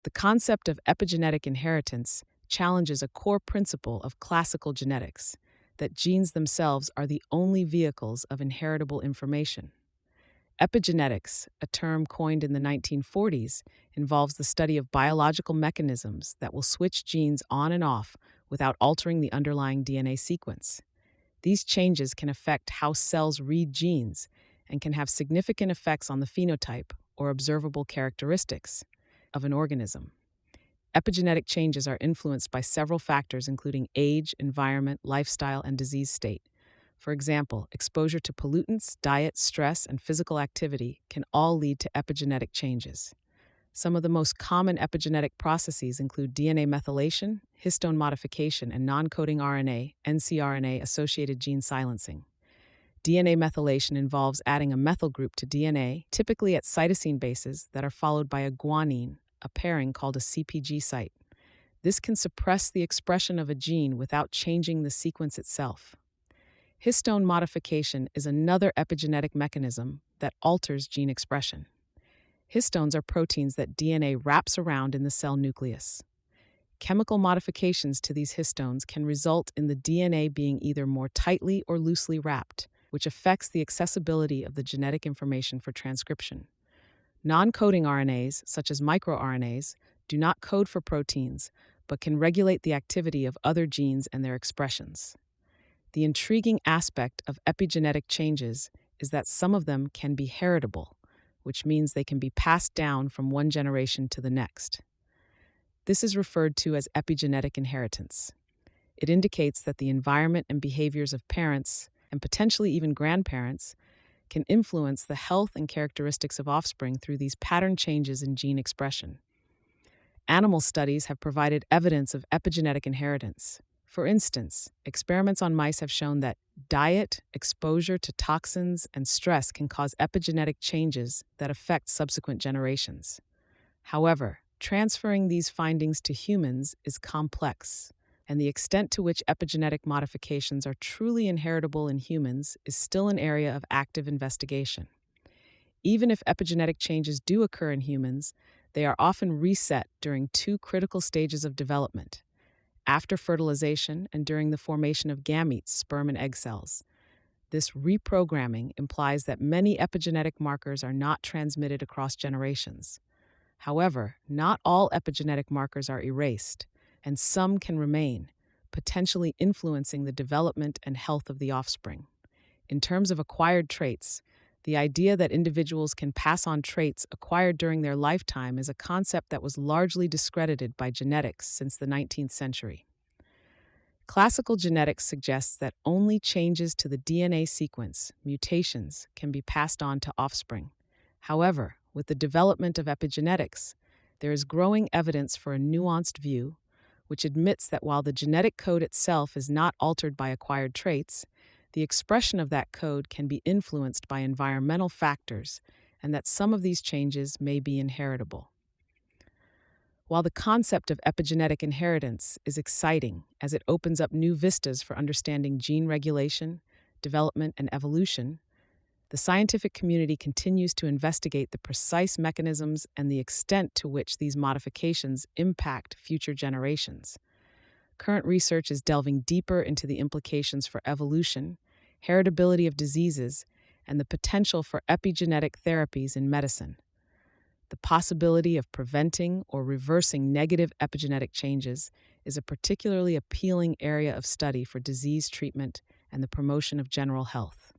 The concept of epigenetic inheritance challenges a core principle of classical genetics that genes themselves are the only vehicles of inheritable information. Epigenetics, a term coined in the 1940s, involves the study of biological mechanisms that will switch genes on and off without altering the underlying DNA sequence. These changes can affect how cells read genes and can have significant effects on the phenotype, or observable characteristics, of an organism. Epigenetic changes are influenced by several factors, including age, environment, lifestyle, and disease state. For example, exposure to pollutants, diet, stress, and physical activity can all lead to epigenetic changes. Some of the most common epigenetic processes include DNA methylation, histone modification, and non-coding RNA, ncRNA associated gene silencing. DNA methylation involves adding a methyl group to DNA, typically at cytosine bases that are followed by a guanine, a pairing called a CpG site. This can suppress the expression of a gene without changing the sequence itself. Histone modification is another epigenetic mechanism that alters gene expression. Histones are proteins that DNA wraps around in the cell nucleus. Chemical modifications to these histones can result in the DNA being either more tightly or loosely wrapped, which affects the accessibility of the genetic information for transcription. Non-coding RNAs, such as microRNAs, do not code for proteins, but can regulate the activity of other genes and their expressions. The intriguing aspect of epigenetic changes is that some of them can be heritable, which means they can be passed down from one generation to the next. This is referred to as epigenetic inheritance. It indicates that the environment and behaviors of parents, and potentially even grandparents, can influence the health and characteristics of offspring through these pattern changes in gene expression. Animal studies have provided evidence of epigenetic inheritance. For instance, experiments on mice have shown that diet, exposure to toxins, and stress can cause epigenetic changes that affect subsequent generations. However, transferring these findings to humans is complex, and the extent to which epigenetic modifications are truly inheritable in humans is still an area of active investigation. Even if epigenetic changes do occur in humans, they are often reset during two critical stages of development: after fertilization and during the formation of gametes, sperm and egg cells. This reprogramming implies that many epigenetic markers are not transmitted across generations. However, not all epigenetic markers are erased, and some can remain, potentially influencing the development and health of the offspring. In terms of acquired traits, the idea that individuals can pass on traits acquired during their lifetime is a concept that was largely discredited by genetics since the 19th century. Classical genetics suggests that only changes to the DNA sequence, mutations, can be passed on to offspring. However, with the development of epigenetics, there is growing evidence for a nuanced view, which admits that while the genetic code itself is not altered by acquired traits, the expression of that code can be influenced by environmental factors, and that some of these changes may be inheritable. While the concept of epigenetic inheritance is exciting as it opens up new vistas for understanding gene regulation, development, and evolution, the scientific community continues to investigate the precise mechanisms and the extent to which these modifications impact future generations. Current research is delving deeper into the implications for evolution, heritability of diseases, and the potential for epigenetic therapies in medicine. The possibility of preventing or reversing negative epigenetic changes is a particularly appealing area of study for disease treatment and the promotion of general health.